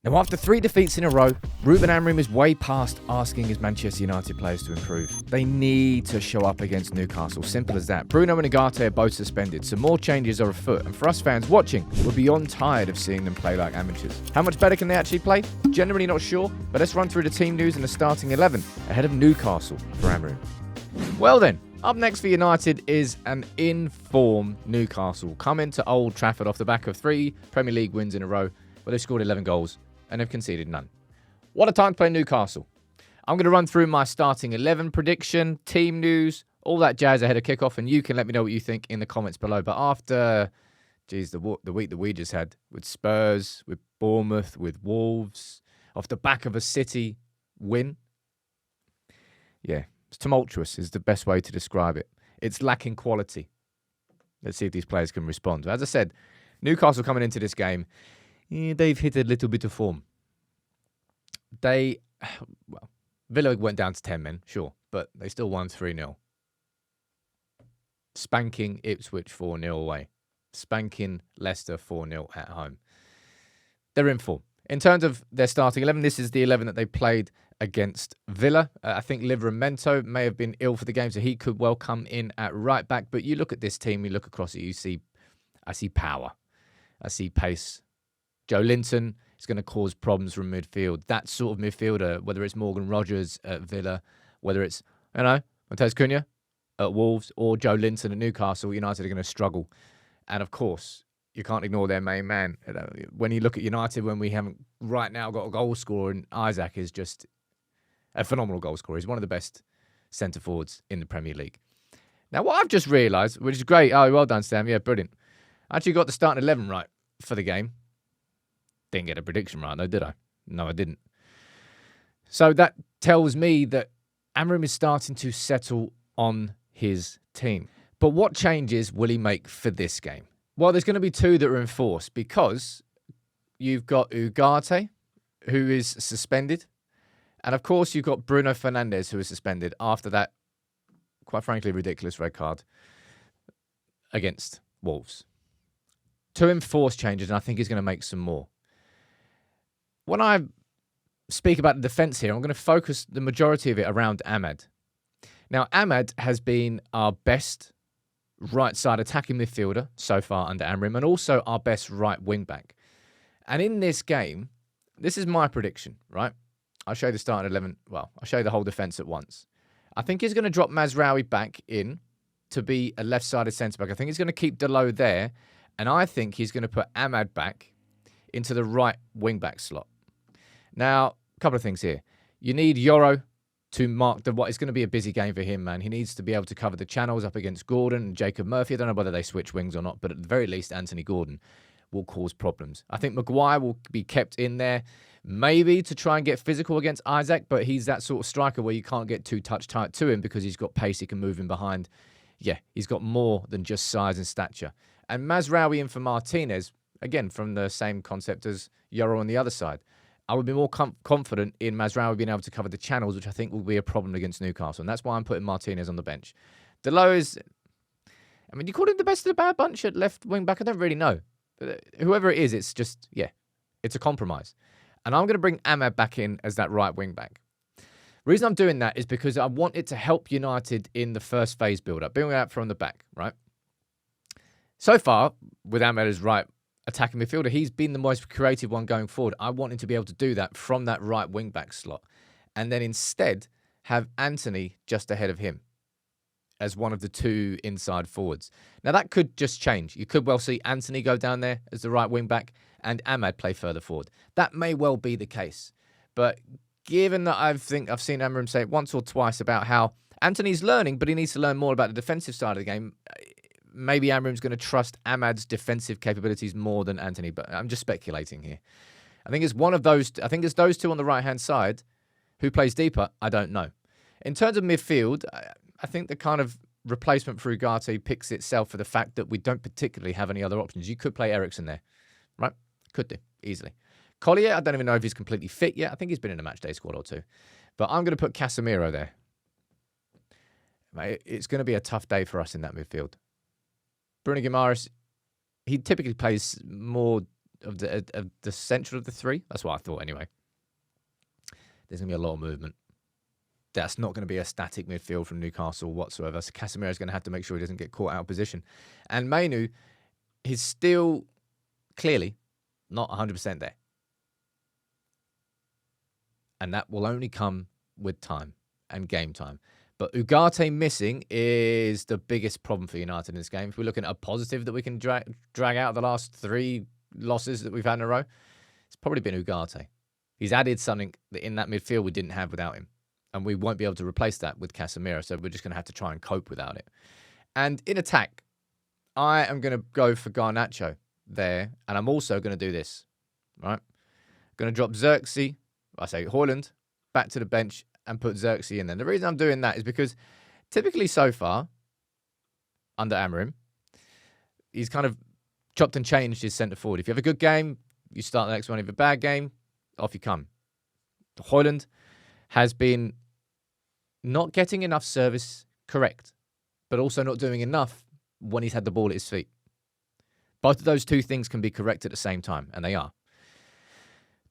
Now, after 3 defeats in a row, Ruben Amorim is way past asking his Manchester United players to improve. They need to show up against Newcastle. Simple as that. Bruno and Ugarte are both suspended, so more changes are afoot. And for us fans watching, we're beyond tired of seeing them play like amateurs. How much better can they actually play? Generally not sure, but let's run through the team news and the starting 11 ahead of Newcastle for Amorim. Well then, up next for United is an in-form Newcastle, coming to Old Trafford off the back of 3 Premier League wins in a row, where they've scored 11 goals and have conceded none. What a time to play Newcastle. I'm going to run through my starting 11 prediction, team news, all that jazz ahead of kickoff, and you can let me know what you think in the comments below. But after, the week that we just had with Spurs, with Bournemouth, with Wolves, off the back of a City win, yeah, it's tumultuous is the best way to describe it. It's lacking quality. Let's see if these players can respond. As I said, Newcastle coming into this game, they've hit a little bit of form. Villa went down to 10 men, sure, but they still won 3-0. Spanking Ipswich 4-0 away. Spanking Leicester 4-0 at home. They're in form. In terms of their starting 11, this is the 11 that they played against Villa. I think Livramento may have been ill for the game, so he could well come in at right back. But you look at this team, you look across it, I see power. I see pace. Joe Linton is going to cause problems from midfield. That sort of midfielder, whether it's Morgan Rogers at Villa, whether it's, Montez Cunha at Wolves or Joe Linton at Newcastle, United are going to struggle. And of course, you can't ignore their main man. When you look at United, when we haven't right now got a goal scorer, and Isaac is just a phenomenal goal scorer. He's one of the best centre forwards in the Premier League. Now, what I've just realised, which is great. Oh, well done, Sam. Yeah, brilliant. I actually got the starting 11 right for the game. Didn't get a prediction right, though, did I? No, I didn't. So that tells me that Amorim is starting to settle on his team. But what changes will he make for this game? Well, there's going to be 2 that are enforced because you've got Ugarte, who is suspended. And, of course, you've got Bruno Fernandes, who is suspended after that, quite frankly, ridiculous red card against Wolves. 2 enforced changes, and I think he's going to make some more. When I speak about the defence here, I'm going to focus the majority of it around Ahmad. Now, Ahmad has been our best right-side attacking midfielder so far under Amorim, and also our best right wing-back. And in this game, this is my prediction, right? I'll show you the starting 11. Well, I'll show you the whole defence at once. I think he's going to drop Mazraoui back in to be a left-sided centre-back. I think he's going to keep Dalot there, and I think he's going to put Ahmad back into the right wing-back slot. Now, a couple of things here. You need Yoro to mark what is going to be a busy game for him, man. He needs to be able to cover the channels up against Gordon and Jacob Murphy. I don't know whether they switch wings or not, but at the very least, Anthony Gordon will cause problems. I think Maguire will be kept in there, maybe to try and get physical against Isaac, but he's that sort of striker where you can't get too touch tight to him because he's got pace, he can move in behind. Yeah, he's got more than just size and stature. And Mazraoui in for Martinez, again, from the same concept as Yoro on the other side. I would be more confident in Mazraoui being able to cover the channels, which I think will be a problem against Newcastle. And that's why I'm putting Martinez on the bench. Dalot is, you call him the best of the bad bunch at left wing back? I don't really know. But whoever it is, it's just, it's a compromise. And I'm going to bring Ahmad back in as that right wing back. The reason I'm doing that is because I want it to help United in the first phase build-up, building out from the back, right? So far, with Ahmad as right attacking midfielder, he's been the most creative one going forward. I want him to be able to do that from that right wing-back slot. And then instead, have Anthony just ahead of him as one of the 2 inside forwards. Now, that could just change. You could well see Anthony go down there as the right wing-back and Ahmad play further forward. That may well be the case. But given that I've seen Amorim say it once or twice about how Anthony's learning, but he needs to learn more about the defensive side of the game, maybe Amorim's going to trust Ahmad's defensive capabilities more than Anthony, but I'm just speculating here. I think it's one of those. I think it's those 2 on the right-hand side. Who plays deeper? I don't know. In terms of midfield, I think the kind of replacement for Ugarte picks itself for the fact that we don't particularly have any other options. You could play Eriksen there, right? Could do, easily. Collier, I don't even know if he's completely fit yet. I think he's been in a matchday squad or 2. But I'm going to put Casemiro there. It's going to be a tough day for us in that midfield. Bruno Guimaraes, he typically plays more of the central of the three. That's what I thought anyway. There's going to be a lot of movement. That's not going to be a static midfield from Newcastle whatsoever. So Casemiro's going to have to make sure he doesn't get caught out of position. And Mainu is still clearly not 100% there. And that will only come with time and game time. But Ugarte missing is the biggest problem for United in this game. If we're looking at a positive that we can drag out the last 3 losses that we've had in a row, it's probably been Ugarte. He's added something that in that midfield we didn't have without him. And we won't be able to replace that with Casemiro, so we're just going to have to try and cope without it. And in attack, I am going to go for Garnacho there, and I'm also going to do this, right? Going to drop Xerxes, Højlund, back to the bench and put Xerxes in there. The reason I'm doing that is because typically so far, under Amorim, he's kind of chopped and changed his centre forward. If you have a good game, you start the next one. If you have a bad game, off you come. Højlund has been not getting enough service correct, but also not doing enough when he's had the ball at his feet. Both of those two things can be correct at the same time, and they are.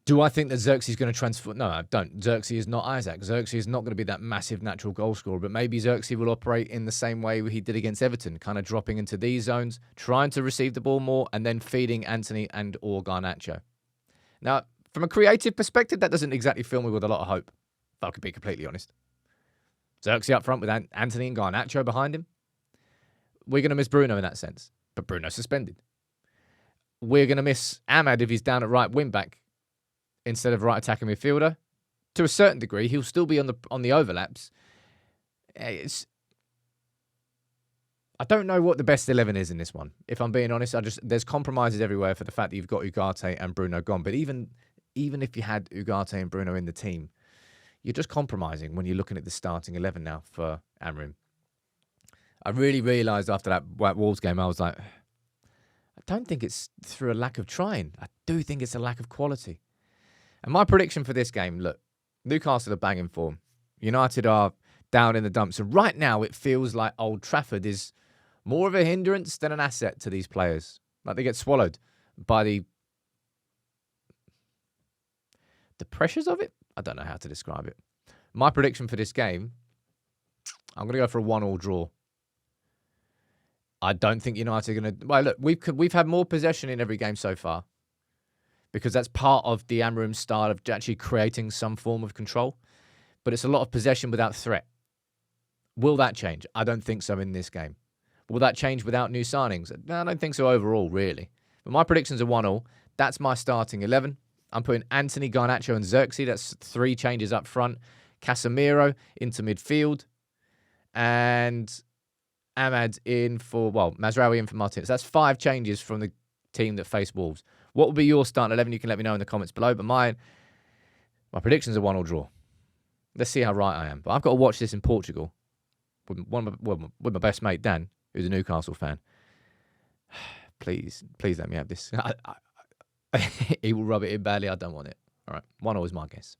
Do I think that Xerxes is going to transform? No, I don't. Xerxes is not Isaac. Xerxes is not going to be that massive natural goal scorer, but maybe Xerxes will operate in the same way he did against Everton, kind of dropping into these zones, trying to receive the ball more, and then feeding Anthony and or Garnacho. Now, from a creative perspective, that doesn't exactly fill me with a lot of hope, if I could be completely honest. Xerxes up front with Anthony and Garnacho behind him. We're going to miss Bruno in that sense, but Bruno's suspended. We're going to miss Ahmad if he's down at right wing-back instead of right attacking midfielder. To a certain degree, he'll still be on the overlaps. I don't know what the best 11 is in this one. If I'm being honest, there's compromises everywhere for the fact that you've got Ugarte and Bruno gone. But even if you had Ugarte and Bruno in the team, you're just compromising when you're looking at the starting 11 now for Amorim. I really realised after that Wolves game, I was like, I don't think it's through a lack of trying. I do think it's a lack of quality. And my prediction for this game, look, Newcastle are banging form. United are down in the dumps. And right now it feels like Old Trafford is more of a hindrance than an asset to these players. Like they get swallowed by the pressures of it. I don't know how to describe it. My prediction for this game, I'm going to go for a 1-1 draw. I don't think United are going to... Well, look, we've had more possession in every game so far because that's part of the Amorim style of actually creating some form of control. But it's a lot of possession without threat. Will that change? I don't think so in this game. Will that change without new signings? No, I don't think so overall, really. But my predictions are 1-1. That's my starting 11. I'm putting Anthony, Garnacho and Xerxes. That's 3 changes up front. Casemiro into midfield. And Ahmad in for, Mazraoui in for Martinez. That's 5 changes from the team that face Wolves. What will be your starting 11? You can let me know in the comments below. But my predictions are 1-1 draw. Let's see how right I am. But I've got to watch this in Portugal with my best mate, Dan, who's a Newcastle fan. Please let me have this. He will rub it in badly. I don't want it. All right. 1-1 is my guess.